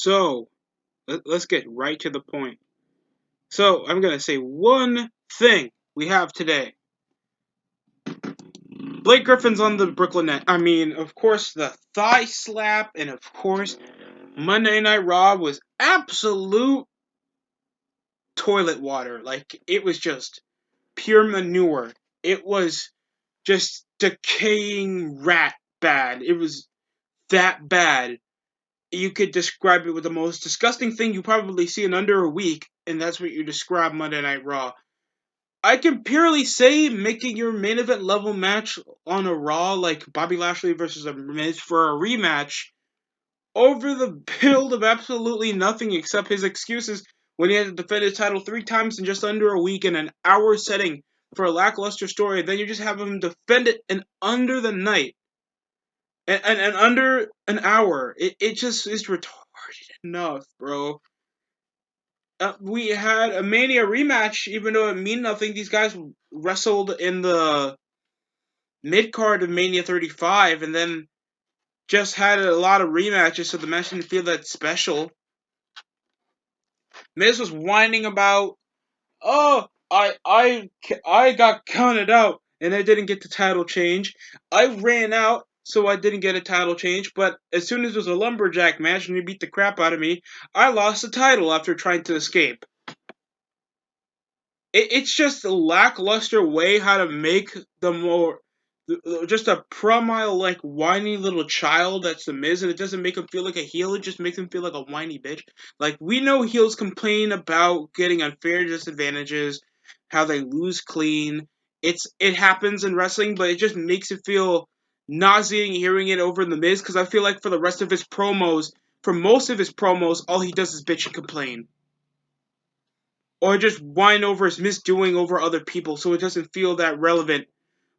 So, let's get right to the point. So, I'm going to say one thing we have today. Blake Griffin's on the Brooklyn Net. I mean, of course, the thigh slap, and of course, Monday Night Raw was absolute toilet water. Like, it was just pure manure. It was just decaying rat bad. It was that bad. You could describe it with the most disgusting thing you probably see in under a week, and that's what you describe Monday Night Raw. I can purely say making your main event level match on a Raw like Bobby Lashley versus a Miz for a rematch over the build of absolutely nothing except his excuses when he had to defend his title 3 times in just under a week in an hour setting for a lackluster story, and then you just have him defend it in under the night. And under an hour. It just is retarded enough, bro. We had a Mania rematch, even though it mean nothing. These guys wrestled in the mid card of Mania 35, and then just had a lot of rematches, so the match didn't feel that special. Miz was whining about, oh, I got counted out, and I didn't get the title change. I ran out, so I didn't get a title change. But as soon as it was a lumberjack match and he beat the crap out of me, I lost the title after trying to escape. It's just a lackluster way how to make the more just a pro-mile like whiny little child that's the Miz, and it doesn't make him feel like a heel. It just makes him feel like a whiny bitch. Like, we know heels complain about getting unfair disadvantages, how they lose clean. It happens in wrestling, but it just makes it feel nauseating hearing it over the Miz, because I feel like for the rest of his promos, for most of his promos, all he does is bitch and complain. Or just whine over his misdoing over other people, so it doesn't feel that relevant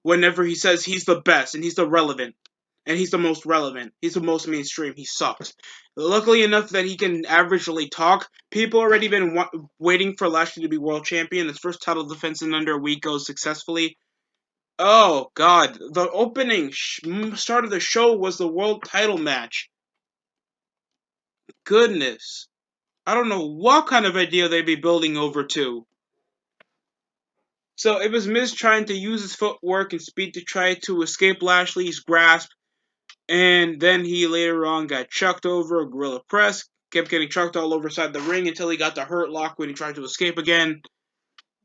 whenever he says he's the best and he's the relevant and he's the most relevant. He's the most mainstream. He sucks. Luckily enough that he can averagely talk, people already been waiting for Lashley to be world champion. His first title defense in under a week goes successfully. Oh god, the opening start of the show was the world title match. Goodness. I don't know what kind of idea they'd be building over to. So it was Miz trying to use his footwork and speed to try to escape Lashley's grasp, and then he later on got chucked over a gorilla press, kept getting chucked all over side the ring until he got the hurt lock when he tried to escape again.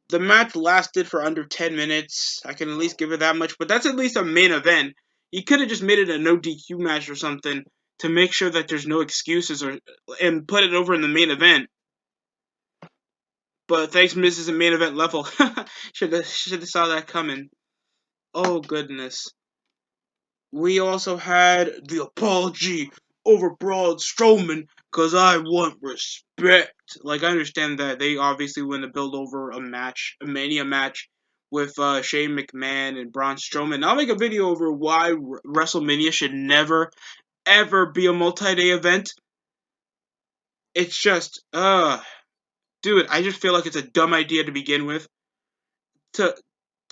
The match lasted for under 10 minutes. I can at least give it that much, but that's at least a main event. You could have just made it a no DQ match or something to make sure that there's no excuses and put it over in the main event. But thanks, Miz is a main event level. should have saw that coming. Oh goodness. We also had the apology over Braun Strowman because I want respect. Like, I understand that they obviously want to build over a match, a Mania match with Shane McMahon and Braun Strowman. I'll make a video over why WrestleMania should never, ever be a multi-day event. It's just, dude, I just feel like it's a dumb idea to begin with. To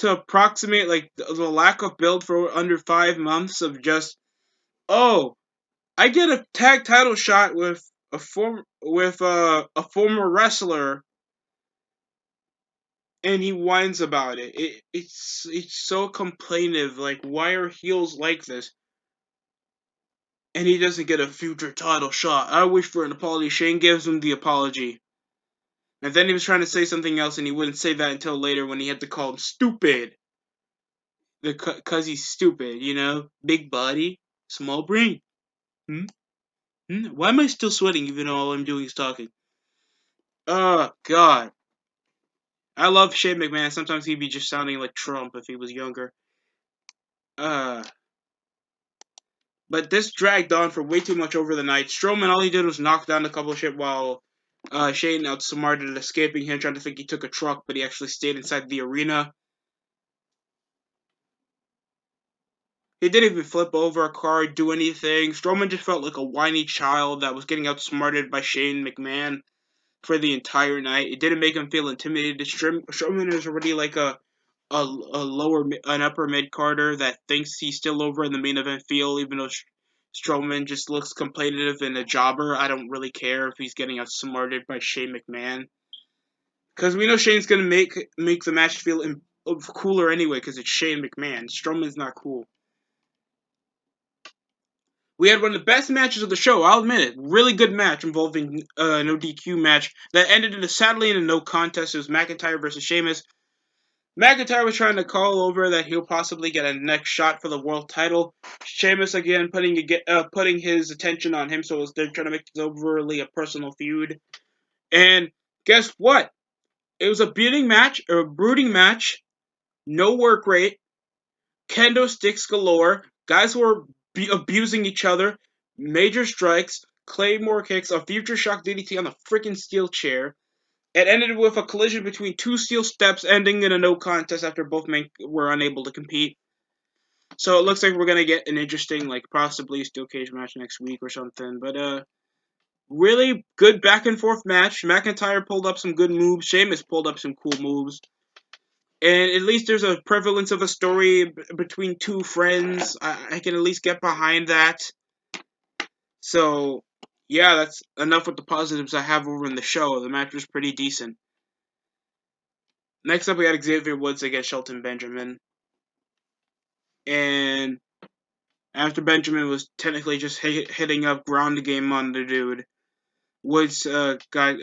approximate like the lack of build for under 5 months of just, oh, I get a tag title shot with a former wrestler, and he whines about it. It's so complainative. Like, why are heels like this? And he doesn't get a future title shot. I wish for an apology. Shane gives him the apology. And then he was trying to say something else, and he wouldn't say that until later when he had to call him stupid. Because he's stupid, you know? Big body, small brain. Why am I still sweating even though all I'm doing is talking? Oh, God. I love Shane McMahon. Sometimes he'd be just sounding like Trump if he was younger. But this dragged on for way too much over the night. Strowman, all he did was knock down a couple of shit while Shane outsmarted escaping him, trying to think he took a truck, but he actually stayed inside the arena. He didn't even flip over a car, do anything. Strowman just felt like a whiny child that was getting outsmarted by Shane McMahon for the entire night. It didn't make him feel intimidated. Strowman is already like an upper mid carder that thinks he's still over in the main event field, even though Strowman just looks complainative and a jobber. I don't really care if he's getting outsmarted by Shane McMahon. Because we know Shane's going to make the match feel cooler anyway because it's Shane McMahon. Strowman's not cool. We had one of the best matches of the show, I'll admit it. Really good match involving no DQ match that ended sadly in a no contest. It was McIntyre versus Sheamus. McIntyre was trying to call over that he'll possibly get a next shot for the world title. Sheamus again putting his attention on him, so they're trying to make this overly a personal feud. And guess what? It was a brooding match, no work rate, kendo sticks galore. Guys were abusing each other, major strikes, claymore kicks, a future shock DDT on the freaking steel chair. It ended with a collision between two steel steps, ending in a no contest after both men were unable to compete. So it looks like we're gonna get an interesting, like possibly steel cage match next week or something. But really good back and forth match. McIntyre pulled up some good moves. Sheamus pulled up some cool moves. And at least there's a prevalence of a story between two friends. I can at least get behind that. So, yeah, that's enough with the positives I have over in the show. The match was pretty decent. Next up, we had Xavier Woods against Shelton Benjamin. And after Benjamin was technically just hitting up ground game on the dude, Woods got,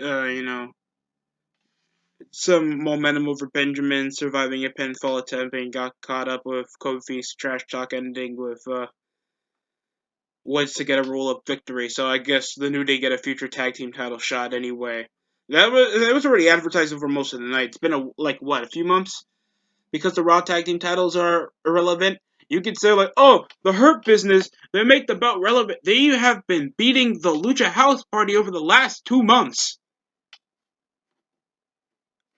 some momentum over Benjamin, surviving a pinfall attempt and got caught up with Kofi's trash talk, ending with Woods to get a roll-up victory. So I guess the New Day get a future tag team title shot anyway. That was already advertised over most of the night. It's been a few months, because the Raw tag team titles are irrelevant. You could say like, oh, the Hurt Business, they make the belt relevant. They have been beating the Lucha House Party over the last 2 months.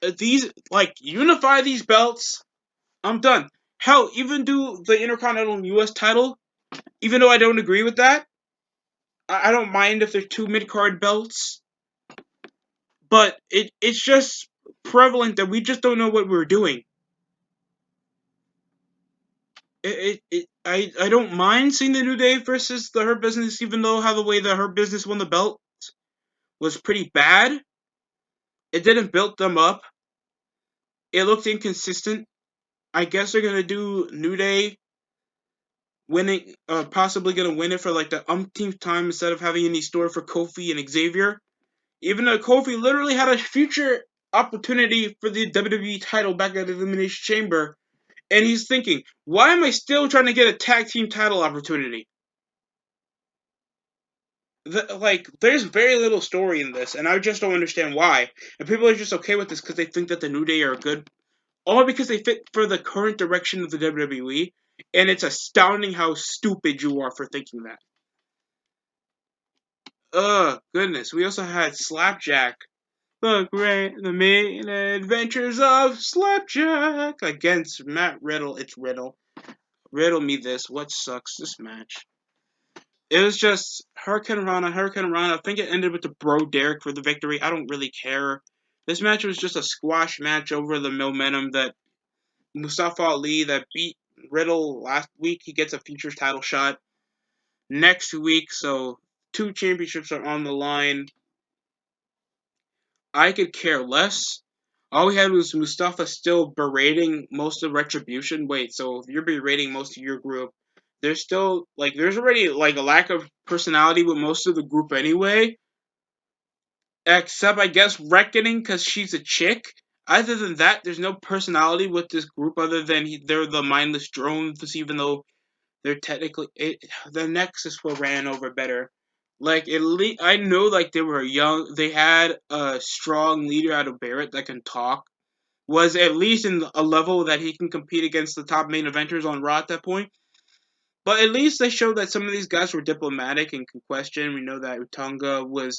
Unify these belts. I'm done. Hell, even do the Intercontinental US title, even though I don't agree with that. I don't mind if they're 2 mid-card belts. But it's just prevalent that we just don't know what we're doing. I don't mind seeing the New Day versus the Hurt Business, even though how the way the Hurt Business won the belt was pretty bad. It didn't build them up. It looked inconsistent. I guess they're gonna do New Day winning, possibly gonna win it for like the umpteenth time instead of having any story for Kofi and Xavier. Even though Kofi literally had a future opportunity for the WWE title back at Elimination Chamber, and he's thinking, why am I still trying to get a tag team title opportunity? There's very little story in this, and I just don't understand why. And people are just okay with this because they think that the New Day are good, all because they fit for the current direction of the WWE. And it's astounding how stupid you are for thinking that. Goodness. We also had Slapjack. The main adventures of Slapjack against Matt Riddle. It's Riddle. Riddle me this. What sucks this match? It was just Hurricane Rana. I think it ended with the Bro Derek for the victory. I don't really care. This match was just a squash match over the momentum that Mustafa Ali that beat Riddle last week. He gets a future title shot next week, so 2 championships are on the line. I could care less. All we had was Mustafa still berating most of Retribution. Wait, so if you're berating most of your group, there's already a lack of personality with most of the group anyway. Except, I guess, Reckoning because she's a chick. Other than that, there's no personality with this group other than they're the mindless drones, even though they're technically... the Nexus were ran over better. At least, I know, they were young. They had a strong leader out of Barrett that can talk. Was at least in a level that he can compete against the top main eventers on Raw at that point. But at least they showed that some of these guys were diplomatic and could question. We know that Utunga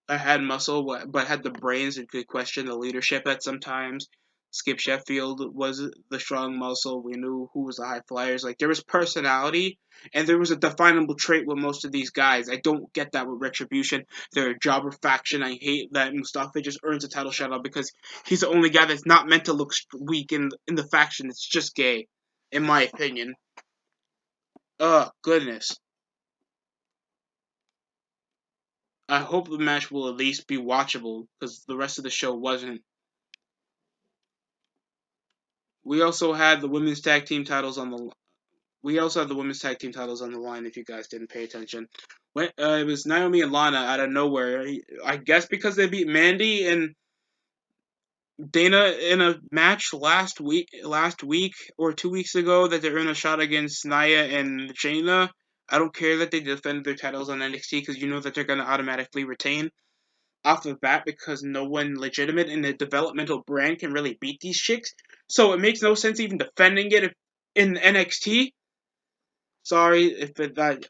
had muscle, but had the brains and could question the leadership at sometimes. Skip Sheffield was the strong muscle. We knew who was the high flyers. There was personality, and there was a definable trait with most of these guys. I don't get that with Retribution. They're a jobber faction. I hate that Mustafa just earns a title shout out because he's the only guy that's not meant to look weak in the faction. It's just gay, in my opinion. Goodness. I hope the match will at least be watchable because the rest of the show wasn't. We also had the women's tag team titles on the. We also had the women's tag team titles on the line. If you guys didn't pay attention, it was Naomi and Lana out of nowhere. I guess because they beat Mandy and Dana in a match last week or 2 weeks ago, that they're in a shot against Nia and Shayna. I don't care that they defended their titles on NXT because you know that they're gonna automatically retain off the bat because no one legitimate in a developmental brand can really beat these chicks. So it makes no sense even defending it in NXT. Sorry if it, that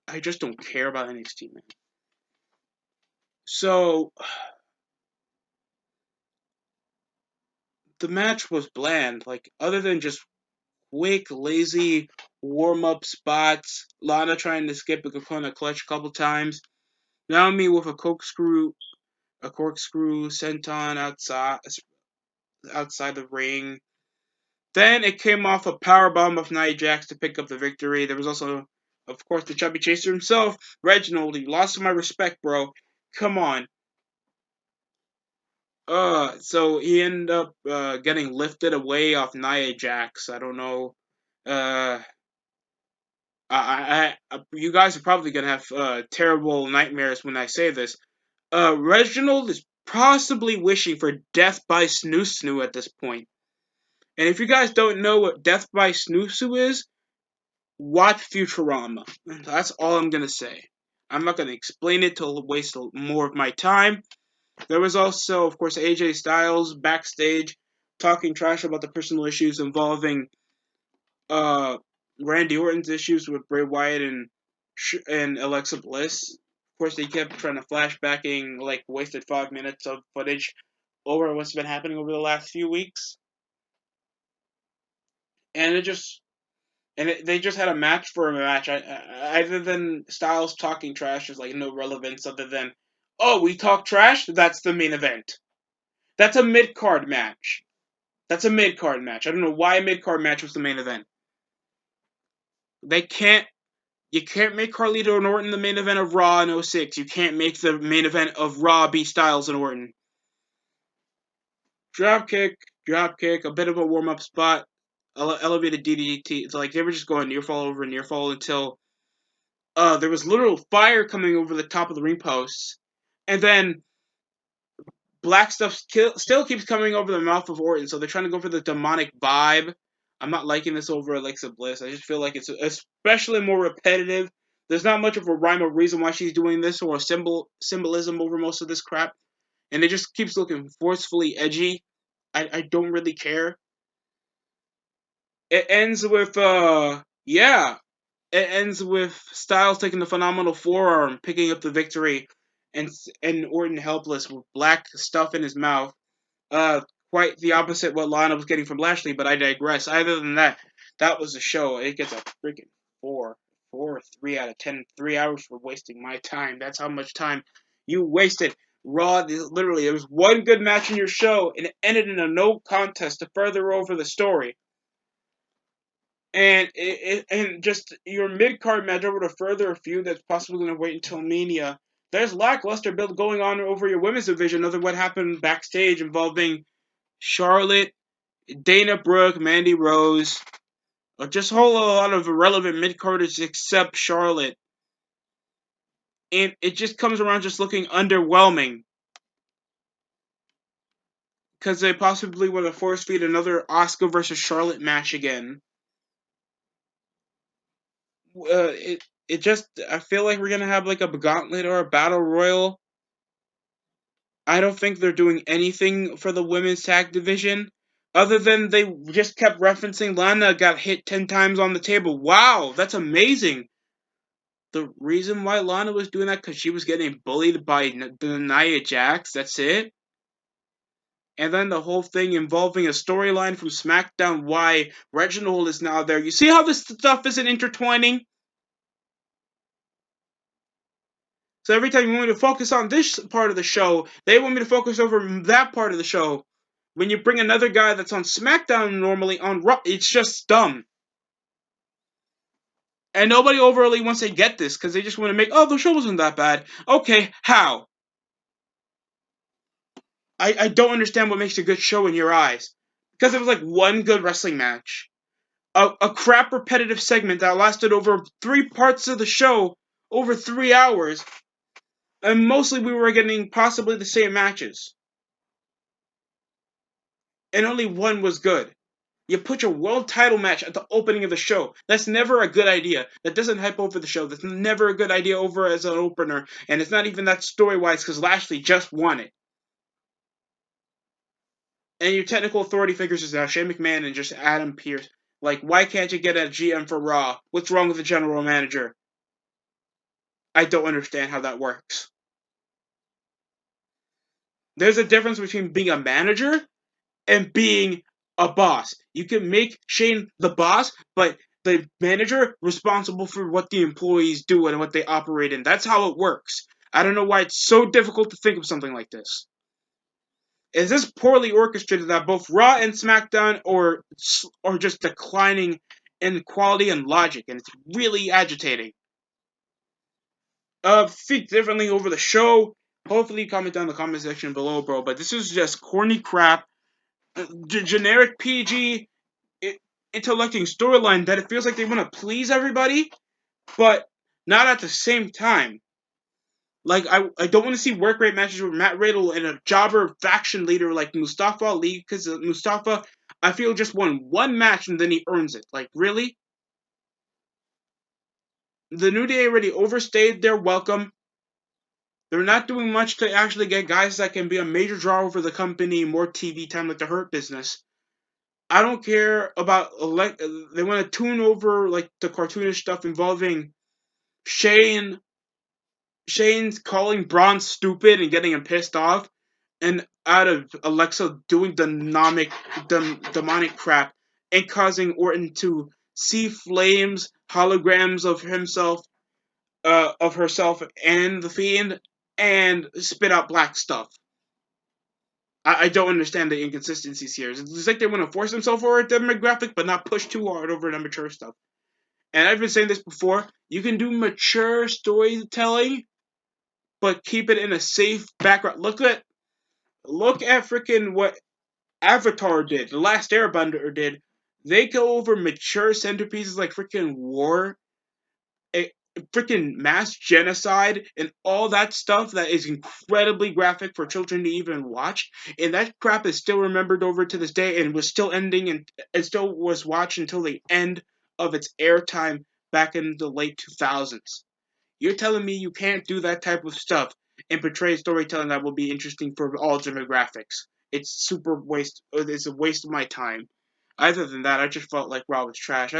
I just don't care about NXT, man. So the match was bland, like other than just quick, lazy warm up spots. Lana trying to skip a Kokona clutch a couple times. Naomi with a corkscrew senton outside the ring. Then it came off a powerbomb of Nia Jax to pick up the victory. There was also, of course, the chubby chaser himself, Reginald. He lost my respect, bro. Come on. So he ended up getting lifted away off Nia Jax. I don't know. Uh, you guys are probably gonna have terrible nightmares when I say this. Reginald is possibly wishing for death by snoo snoo at this point. And if you guys don't know what death by snoo snoo is, watch Futurama. That's all I'm gonna say. I'm not gonna explain it to waste more of my time. There was also, of course, AJ Styles backstage talking trash about the personal issues involving uh, Randy Orton's issues with Bray Wyatt and Alexa Bliss. Of course, they kept trying to flashbacking, like wasted 5 minutes of footage over what's been happening over the last few weeks, and they just had a match for a match. Other than Styles talking trash, is like no relevance other than, oh, we talk trash. That's the main event. That's a mid card match. That's a mid card match. I don't know why a mid card match was the main event. They can't You can't make Carlito and Orton the main event of Raw in '06. You can't make the main event of Raw be Styles and Orton. Dropkick, dropkick, a bit of a warm up spot, elevated DDT. It's like they were just going near fall over near fall until there was literal fire coming over the top of the ring posts, and then black stuff still keeps coming over the mouth of Orton. So they're trying to go for the demonic vibe. I'm not liking this over Alexa Bliss. I just feel like it's especially more repetitive. There's not much of a rhyme or reason why she's doing this or a symbolism over most of this crap. And it just keeps looking forcefully edgy. I don't really care. It ends with yeah. It ends with Styles taking the phenomenal forearm, picking up the victory, and Orton helpless with black stuff in his mouth. Uh, Quite the opposite what Lana was getting from Lashley, but I digress. Other than that, that was the show. It gets a freaking 3 out of 10. 3 hours for wasting my time. That's how much time you wasted. Raw, literally, there was one good match in your show, and it ended in a no contest to further over the story. And just your mid card match over to further a feud that's possibly going to wait until Mania. There's lackluster build going on over your women's division, other than what happened backstage involving Charlotte, Dana Brooke, Mandy Rose, just a whole lot of irrelevant mid-carders except Charlotte. And it just comes around just looking underwhelming. Because they possibly want to force feed another Asuka versus Charlotte match again. It just, I feel like we're going to have like a gauntlet or a battle royal. I don't think they're doing anything for the women's tag division. Other than they just kept referencing Lana got hit 10 times on the table. Wow, that's amazing. The reason why Lana was doing that because she was getting bullied by Nia Jax. That's it. And then the whole thing involving a storyline from SmackDown why Reginald is now there. You see how this stuff isn't intertwining? So every time you want me to focus on this part of the show, they want me to focus over that part of the show. When you bring another guy that's on SmackDown normally on Raw, it's just dumb. And nobody overly wants to get this because they just want to make, oh, the show wasn't that bad. Okay, how? I don't understand what makes a good show in your eyes. Because it was like one good wrestling match. A crap repetitive segment that lasted over 3 parts of the show, over 3 hours, and mostly we were getting possibly the same matches. And only one was good. You put your world title match at the opening of the show. That's never a good idea. That doesn't hype over the show. That's never a good idea over as an opener. And it's not even that story-wise because Lashley just won it. And your technical authority figures is now Shane McMahon and just Adam Pearce. Like, why can't you get a GM for Raw? What's wrong with the general manager? I don't understand how that works. There's a difference between being a manager and being a boss. You can make Shane the boss, but the manager responsible for what the employees do and what they operate in. That's how it works. I don't know why it's so difficult to think of something like this. Is this poorly orchestrated that both Raw and SmackDown are just declining in quality and logic, and it's really agitating. Think differently over the show. Hopefully, comment down in the comment section below, bro. But this is just corny crap, generic PG, intellecting storyline that it feels like they want to please everybody, but not at the same time. Like, I don't want to see work rate matches with Matt Riddle and a jobber faction leader like Mustafa Ali, because Mustafa, I feel, just won one match and then he earns it. Like, really? The New Day already overstayed their welcome. They're not doing much to actually get guys that can be a major draw over the company, more TV time like the Hurt Business. I don't care about, they want to tune over, like, the cartoonish stuff involving Shane Shane's calling Braun stupid and getting him pissed off, and out of Alexa doing demonic crap and causing Orton to see flames, holograms of himself, of herself and the Fiend, and spit out black stuff. I don't understand the inconsistencies here. It's like they want to force themselves over a demographic, but not push too hard over the mature stuff. And I've been saying this before, you can do mature storytelling but keep it in a safe background. Look at freaking what Avatar did, The Last Airbender did. They go over mature centerpieces like freaking war, a freaking mass genocide, and all that stuff that is incredibly graphic for children to even watch. And that crap is still remembered over to this day, and was still ending, and it still was watched until the end of its airtime back in the late 2000s. You're telling me you can't do that type of stuff and portray storytelling that will be interesting for all demographics? It's a waste of my time. Other than that, I just felt like Raw was trash.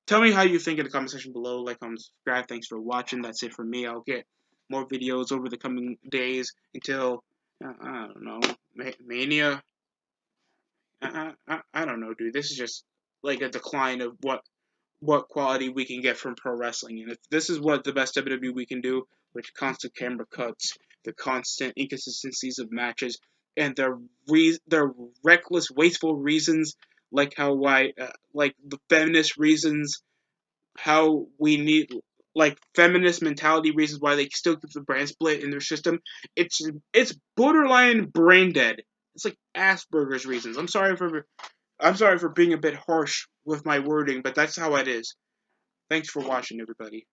Tell me how you think in the comment section below. Like, comment, subscribe. Thanks for watching. That's it for me. I'll get more videos over the coming days until, I don't know, Mania. I don't know, dude. This is just like a decline of what quality we can get from pro wrestling. And if this is what the best WWE can do, with constant camera cuts, the constant inconsistencies of matches, and their reckless, wasteful reasons, like like the feminist reasons, how we need, like, feminist mentality reasons why they still keep the brand split in their system. It's borderline brain dead. It's like Asperger's reasons. I'm sorry for being a bit harsh with my wording, but that's how it is. Thanks for watching, everybody.